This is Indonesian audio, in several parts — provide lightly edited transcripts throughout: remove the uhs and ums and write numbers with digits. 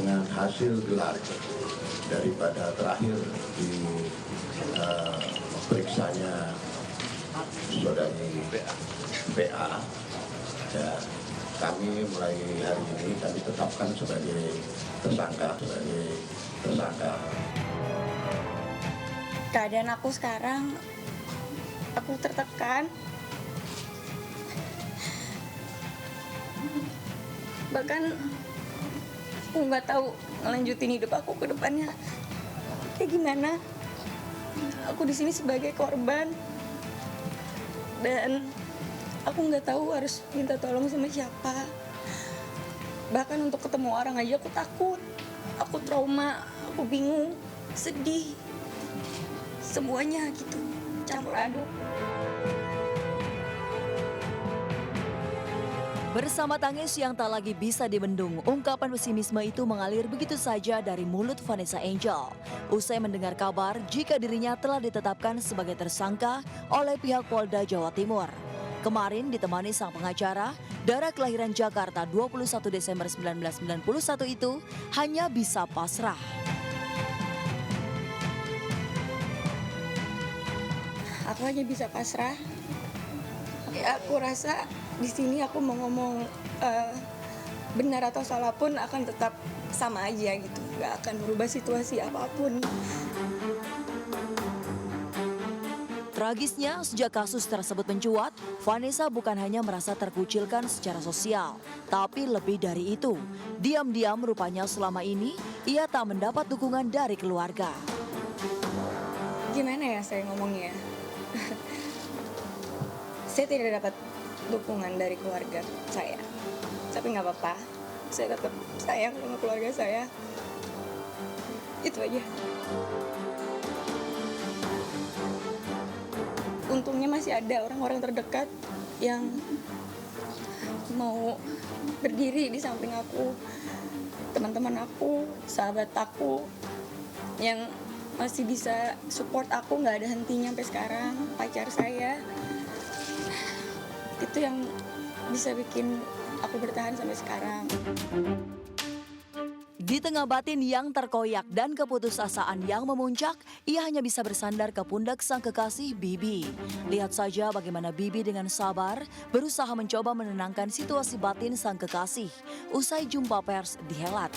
dengan hasil gelar daripada terakhir di periksanya saudari BA, ya, kami mulai hari ini kami tetapkan sebagai tersangka. Keadaan aku sekarang, aku tertekan. Bahkan aku nggak tahu ngelanjutin hidup aku ke depannya kayak gimana. Aku di sini sebagai korban dan aku nggak tahu harus minta tolong sama siapa. Bahkan untuk ketemu orang aja aku takut, aku trauma, aku bingung, sedih, semuanya gitu campur aduk. Bersama tangis yang tak lagi bisa dibendung, ungkapan pesimisme itu mengalir begitu saja dari mulut Vanessa Angel. Usai mendengar kabar jika dirinya telah ditetapkan sebagai tersangka oleh pihak Polda Jawa Timur. Kemarin ditemani sang pengacara, Dara kelahiran Jakarta 21 Desember 1991 itu hanya bisa pasrah. Aku hanya bisa pasrah. Ya, aku rasa di sini aku mau ngomong benar atau salah pun akan tetap sama aja gitu, nggak akan berubah situasi apapun. Tragisnya, sejak kasus tersebut mencuat, Vanessa bukan hanya merasa terkucilkan secara sosial, tapi lebih dari itu. Diam-diam rupanya selama ini, ia tak mendapat dukungan dari keluarga. Gimana ya saya ngomongnya? Saya tidak dapat dukungan dari keluarga saya. Tapi nggak apa-apa, saya tetap sayang sama keluarga saya. Itu aja. Untungnya masih ada orang-orang terdekat yang mau berdiri di samping aku, teman-teman aku, sahabat aku, yang masih bisa support aku, nggak ada hentinya sampai sekarang. Pacar saya, itu yang bisa bikin aku bertahan sampai sekarang. Di tengah batin yang terkoyak dan keputusasaan yang memuncak, ia hanya bisa bersandar ke pundak sang kekasih Bibi. Lihat saja bagaimana Bibi dengan sabar berusaha mencoba menenangkan situasi batin sang kekasih usai jumpa pers di Helat.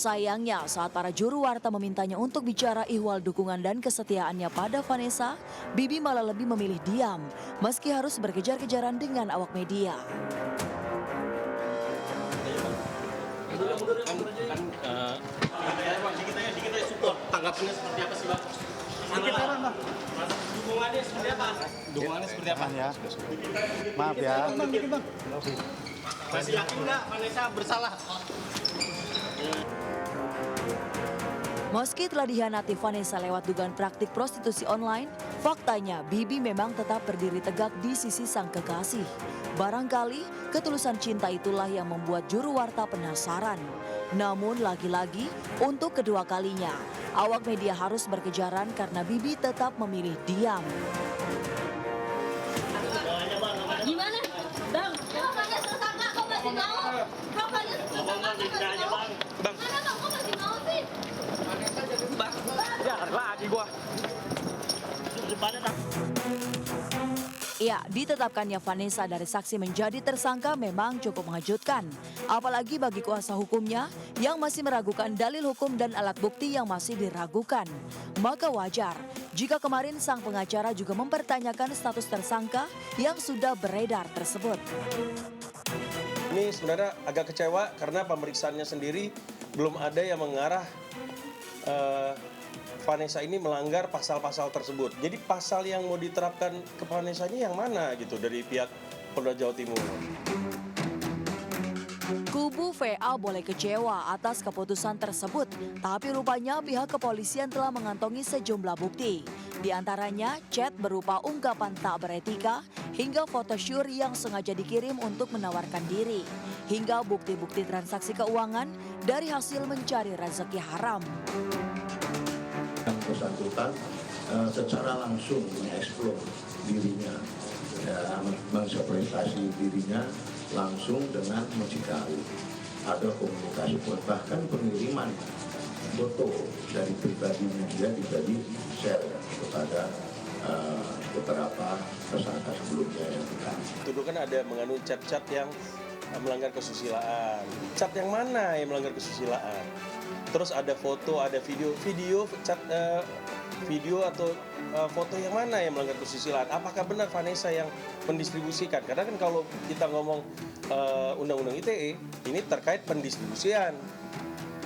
Sayangnya, saat para juru warta memintanya untuk bicara ihwal dukungan dan kesetiaannya pada Vanessa, Bibi malah lebih memilih diam, meski harus berkejar-kejaran dengan awak media. Tanggapannya seperti apa sih, Bang? Dukungannya seperti apa? Dukungannya seperti apa? Ya. Maaf ya. Masih yakin nggak Vanessa bersalah? Meski telah dihianati Vanessa lewat dugaan praktik prostitusi online, faktanya Bibi memang tetap berdiri tegak di sisi sang kekasih. Barangkali ketulusan cinta itulah yang membuat juru warta penasaran. Namun lagi-lagi, untuk kedua kalinya, awak media harus berkejaran karena Bibi tetap memilih diam. Gimana? Bang, kok banyak tersangka, kok masih mau? Kok banyak tersangka, kok masih mau? Bang. Mana bang, kok masih mau sih? Bang, ya lagi gua. Ya, ditetapkannya Vanessa dari saksi menjadi tersangka memang cukup mengejutkan. Apalagi bagi kuasa hukumnya yang masih meragukan dalil hukum dan alat bukti yang masih diragukan. Maka wajar jika kemarin sang pengacara juga mempertanyakan status tersangka yang sudah beredar tersebut. Ini sebenarnya agak kecewa karena pemeriksaannya sendiri belum ada yang mengarah Vanessa ini melanggar pasal-pasal tersebut. Jadi pasal yang mau diterapkan ke Vanessa ini yang mana gitu dari pihak Polda Jawa Timur? Kubu VA boleh kecewa atas keputusan tersebut, tapi rupanya pihak kepolisian telah mengantongi sejumlah bukti. Di antaranya chat berupa ungkapan tak beretika, hingga foto syur yang sengaja dikirim untuk menawarkan diri, hingga bukti-bukti transaksi keuangan dari hasil mencari rezeki haram. Yang bersangkutan secara langsung mengeksplor dirinya, ya, mengeksplorasi dirinya langsung dengan mucikari. Ada komunikasi, bahkan pengiriman foto dari pribadinya dia di share kepada beberapa tersangka sebelumnya yang kita. Tuduh kan ada mengandung cat-cat yang melanggar kesusilaan. Cat yang mana yang melanggar kesusilaan? Terus ada foto, ada video cat video atau foto yang mana yang melanggar kesusilaan? Apakah benar Vanessa yang mendistribusikan? Karena kan kalau kita ngomong undang-undang ITE, ini terkait pendistribusian.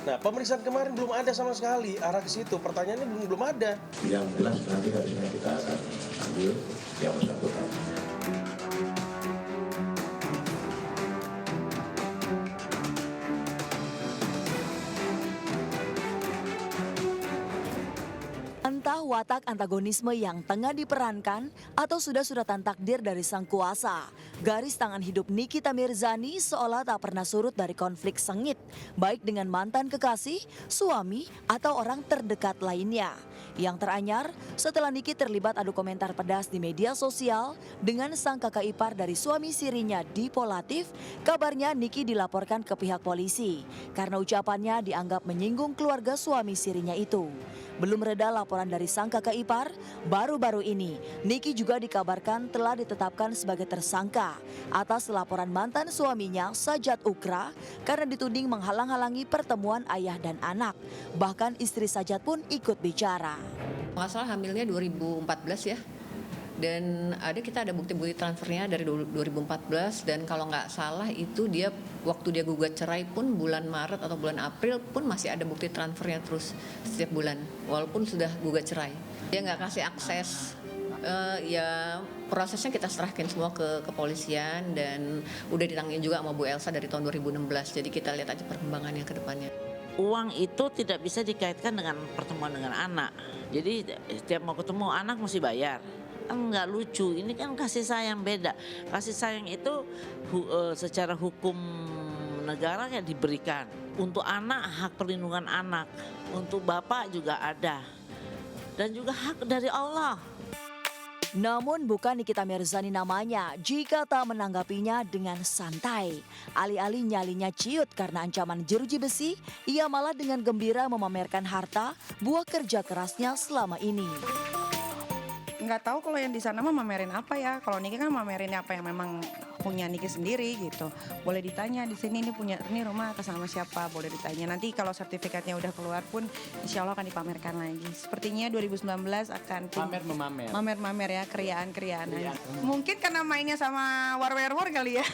Nah, pemeriksaan kemarin belum ada sama sekali arah ke situ. Pertanyaannya belum ada. Yang jelas nanti harusnya kita akan ambil yang bersangkutan. Entah watak antagonisme yang tengah diperankan atau sudah suratan takdir dari sang kuasa. Garis tangan hidup Nikita Mirzani seolah tak pernah surut dari konflik sengit, baik dengan mantan kekasih, suami, atau orang terdekat lainnya. Yang teranyar, setelah Niki terlibat adu komentar pedas di media sosial dengan sang kakak ipar dari suami sirinya Dipo Latif, kabarnya Niki dilaporkan ke pihak polisi karena ucapannya dianggap menyinggung keluarga suami sirinya itu. Belum reda laporan dari sang kakak ipar, baru-baru ini Niki juga dikabarkan telah ditetapkan sebagai tersangka atas laporan mantan suaminya Sajat Ukra karena dituding menghalang-halangi pertemuan ayah dan anak. Bahkan istri Sajat pun ikut bicara. Nggak salah hamilnya 2014 ya. Dan kita ada bukti-bukti transfernya dari 2014 dan kalau nggak salah itu dia waktu dia gugat cerai pun bulan Maret atau bulan April pun masih ada bukti transfernya terus setiap bulan walaupun sudah gugat cerai. Dia nggak kasih akses, ya prosesnya kita serahkan semua ke kepolisian dan udah ditangani juga sama Bu Elsa dari tahun 2016. Jadi kita lihat aja perkembangannya ke depannya. Uang itu tidak bisa dikaitkan dengan pertemuan dengan anak. Jadi setiap mau ketemu anak mesti bayar. Enggak lucu, ini kan kasih sayang beda. Kasih sayang itu secara hukum negara ya diberikan. Untuk anak hak perlindungan anak, untuk bapak juga ada. Dan juga hak dari Allah. Namun bukan Nikita Mirzani namanya jika tak menanggapinya dengan santai. Alih-alih nyalinya ciut karena ancaman jeruji besi, ia malah dengan gembira memamerkan harta buah kerja kerasnya selama ini. Nggak tahu kalau yang di sana mah mamerin apa ya. Kalau Niki kan mamerin apa yang memang punya Niki sendiri gitu. Boleh ditanya di sini ini rumah atas nama siapa, boleh ditanya. Nanti kalau sertifikatnya udah keluar pun insya Allah akan dipamerkan lagi. Sepertinya 2019 akan mamer ya, kriaan-kriaan. Mungkin karena mainnya sama war kali ya.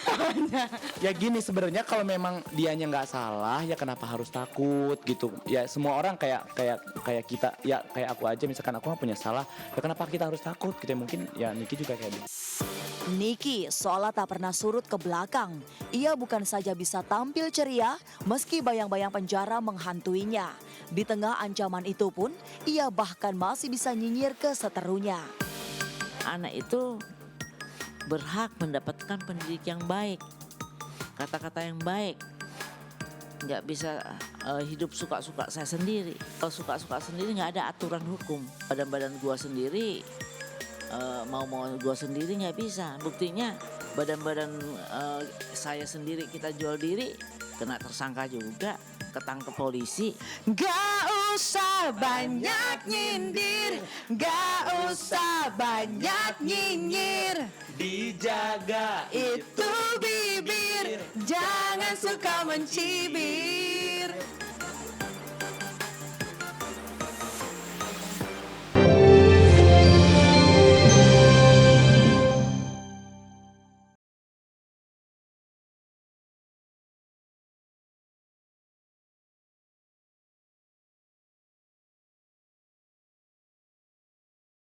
Ya gini sebenarnya kalau memang dianya nggak salah ya kenapa harus takut gitu. Ya semua orang kayak kita ya kayak aku aja misalkan aku nggak punya salah ya kenapa kita harus takut gitu. Mungkin ya Niki juga kayak gitu. Niki seolah tak pernah surut ke belakang. Ia bukan saja bisa tampil ceria meski bayang-bayang penjara menghantuinya. Di tengah ancaman itu pun ia bahkan masih bisa nyinyir ke seterunya. Anak itu berhak mendapatkan pendidikan yang baik, kata-kata yang baik. Nggak bisa hidup suka-suka saya sendiri. Kalau suka-suka sendiri nggak ada aturan hukum. Badan-badan gua sendiri, mau gua sendiri nggak bisa. Buktinya badan-badan saya sendiri kita jual diri, kena tersangka juga, ketangkep polisi. Gak usah banyak nyindir, gak usah banyak nyinyir. Dijaga Itu bibir, jangan suka mencibir.